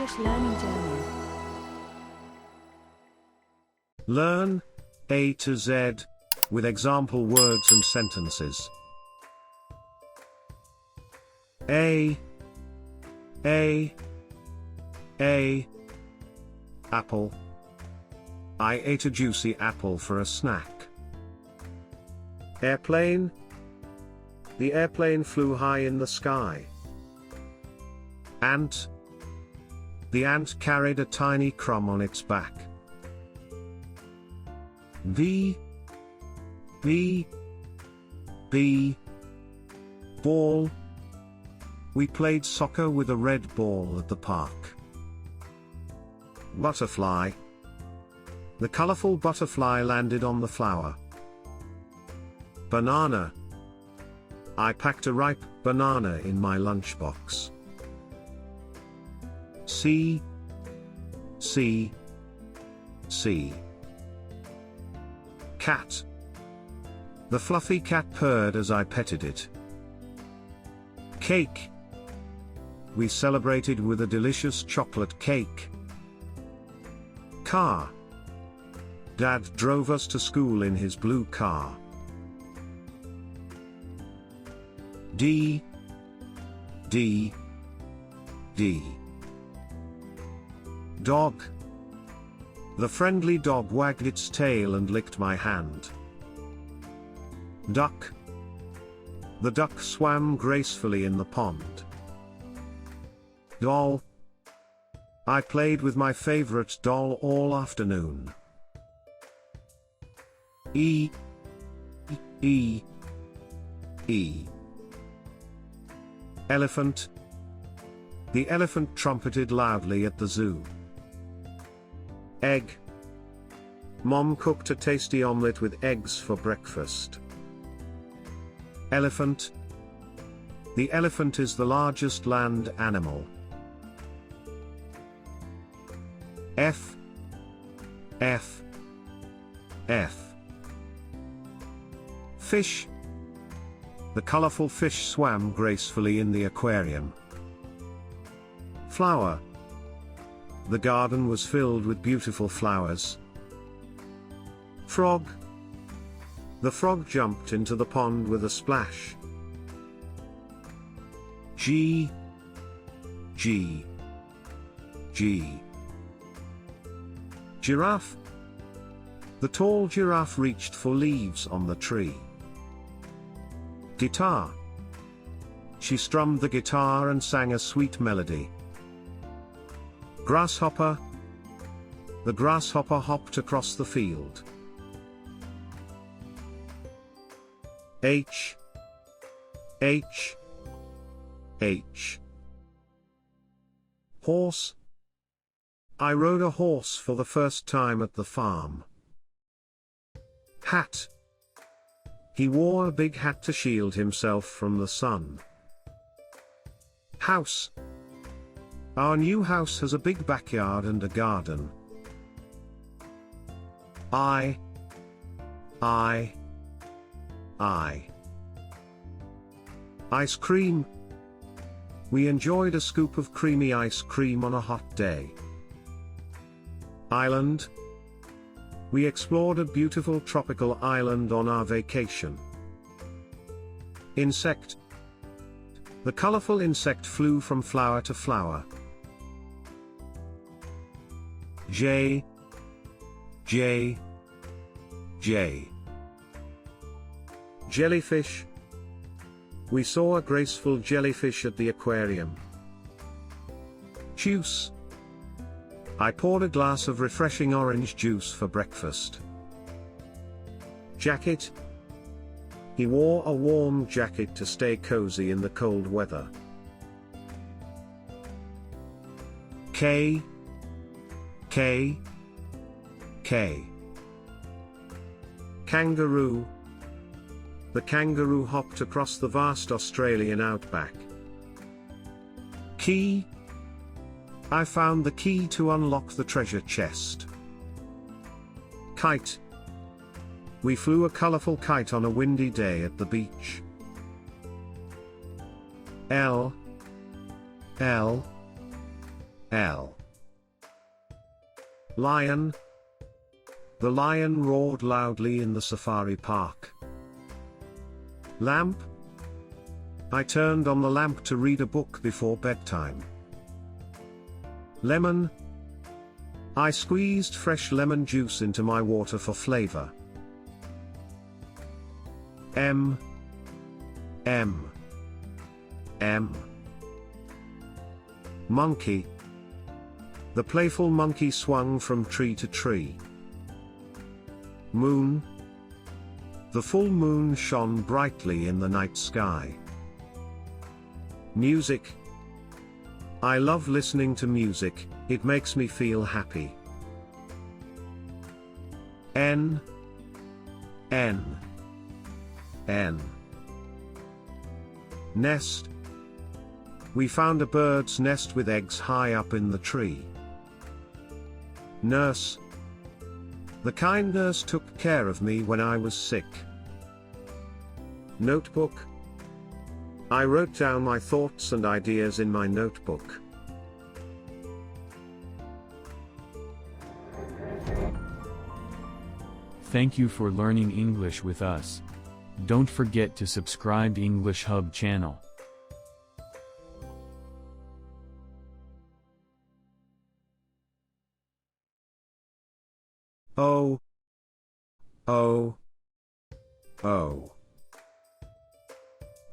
English learning journey. Learn A to Z with example words and sentences. A apple. I ate a juicy apple for a snack. Airplane. The airplane flew high in the sky. Ant. The ant carried a tiny crumb on its back. B. Ball. We played soccer with a red ball at the park. Butterfly. The colorful butterfly landed on the flower. Banana. I packed a ripe banana in my lunchbox. C. Cat. The fluffy cat purred as I petted it. Cake. We celebrated with a delicious chocolate cake. Car. Dad drove us to school in his blue car. D. Dog. The friendly dog wagged its tail and licked my hand. Duck. The duck swam gracefully in the pond. Doll. I played with my favorite doll all afternoon. E. Elephant. The elephant trumpeted loudly at the zoo. Egg. Mom cooked a tasty omelette with eggs for breakfast. Elephant. The elephant is the largest land animal. F. Fish. The colorful fish swam gracefully in the aquarium. Flower. The garden was filled with beautiful flowers. Frog. The frog jumped into the pond with a splash. G. Giraffe. The tall giraffe reached for leaves on the tree. Guitar. She strummed the guitar and sang a sweet melody. Grasshopper. The grasshopper hopped across the field. H. Horse. I rode a horse for the first time at the farm. Hat. He wore a big hat to shield himself from the sun. House. Our new house has a big backyard and a garden. I. Ice cream. We enjoyed a scoop of creamy ice cream on a hot day. Island. We explored a beautiful tropical island on our vacation. Insect. The colorful insect flew from flower to flower. J. Jellyfish. We saw a graceful jellyfish at the aquarium. Juice. I poured a glass of refreshing orange juice for breakfast. Jacket. He wore a warm jacket to stay cozy in the cold weather. K. Kangaroo. The kangaroo hopped across the vast Australian outback. Key. I found the key to unlock the treasure chest. Kite. We flew a colorful kite on a windy day at the beach. L. L. Lion. The lion roared loudly in the safari park. Lamp. I turned on the lamp to read a book before bedtime. Lemon. I squeezed fresh lemon juice into my water for flavor. M. Monkey. The playful monkey swung from tree to tree. Moon. The full moon shone brightly in the night sky. Music. I love listening to music, it makes me feel happy. N. Nest. We found a bird's nest with eggs high up in the tree. Nurse. The kind nurse took care of me when I was sick. Notebook. I wrote down my thoughts and ideas in my notebook. Thank you for learning English with us. Don't forget to subscribe English Hub channel. O.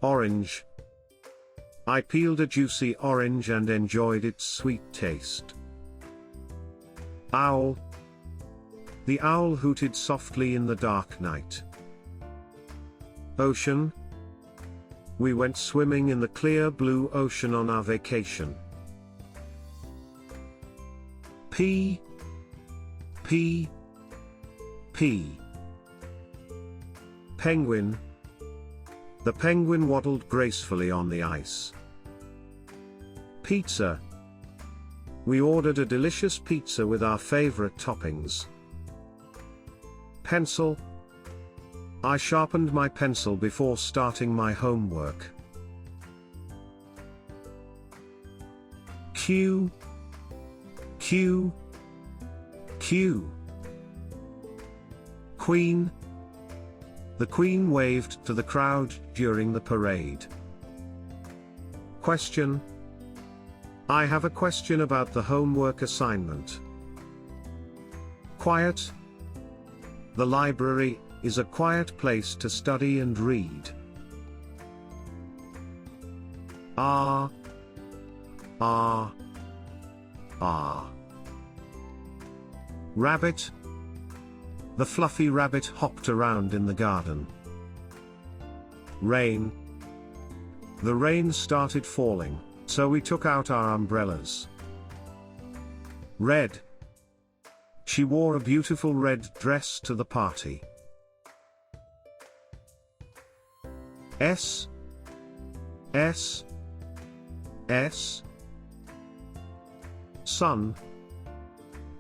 Orange. I peeled a juicy orange and enjoyed its sweet taste. Owl. The owl hooted softly in the dark night. Ocean. We went swimming in the clear blue ocean on our vacation. P. Penguin. The penguin waddled gracefully on the ice. Pizza. We ordered a delicious pizza with our favorite toppings. Pencil. I sharpened my pencil before starting my homework. Q. Queen. The Queen waved to the crowd during the parade. Question. I have a question about the homework assignment. Quiet. The library is a quiet place to study and read. R. Rabbit. The fluffy rabbit hopped around in the garden. Rain. The rain started falling, so we took out our umbrellas. Red. She wore a beautiful red dress to the party. S. Sun.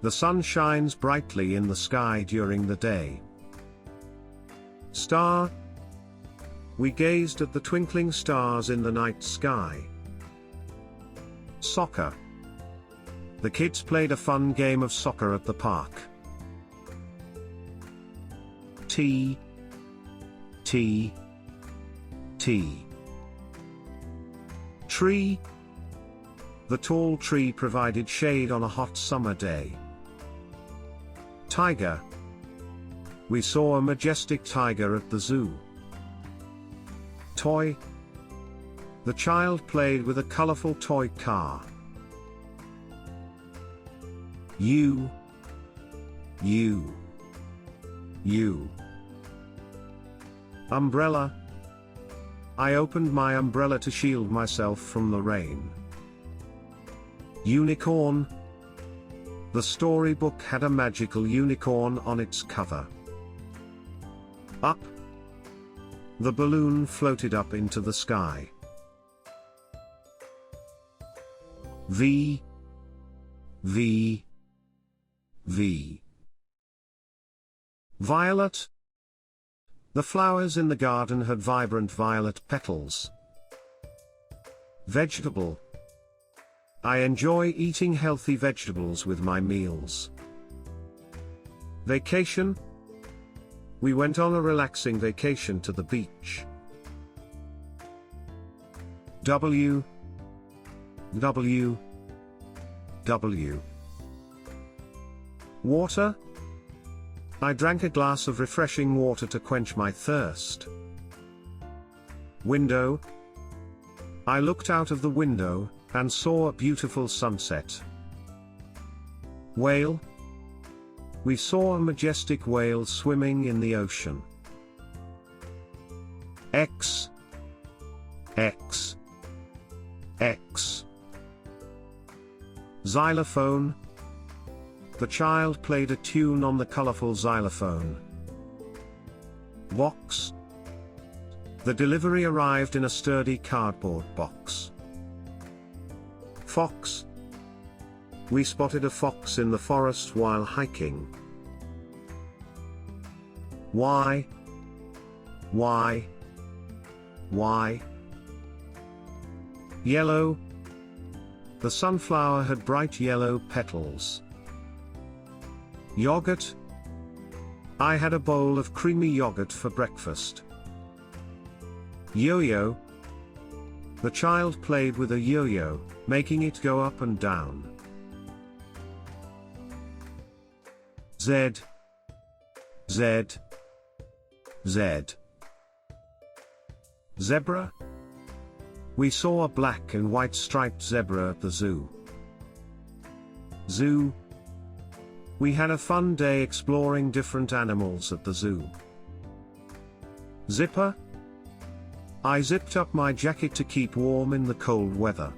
The sun shines brightly in the sky during the day. Star. We gazed at the twinkling stars in the night sky. Soccer. The kids played a fun game of soccer at the park. T. Tree. The tall tree provided shade on a hot summer day. Tiger. We saw a majestic tiger at the zoo. Toy. The child played with a colorful toy car. U. Umbrella. I opened my umbrella to shield myself from the rain. Unicorn. The storybook had a magical unicorn on its cover. Up. The balloon floated up into the sky. V. Violet. The flowers in the garden had vibrant violet petals. Vegetable. I enjoy eating healthy vegetables with my meals. Vacation. We went on a relaxing vacation to the beach. W W W Water. I drank a glass of refreshing water to quench my thirst. Window. I looked out of the window and saw a beautiful sunset. Whale. We saw a majestic whale swimming in the ocean. X X X Xylophone. The child played a tune on the colorful xylophone. Box. The delivery arrived in a sturdy cardboard box. Fox. We spotted a fox in the forest while hiking. Y Yellow. The sunflower had bright yellow petals. Yogurt. I had a bowl of creamy yogurt for breakfast. Yo-yo. The child played with a yo-yo, making it go up and down. Z Z Z Zebra. We saw a black and white striped zebra at the zoo. Zoo. We had a fun day exploring different animals at the zoo. Zipper. I zipped up my jacket to keep warm in the cold weather.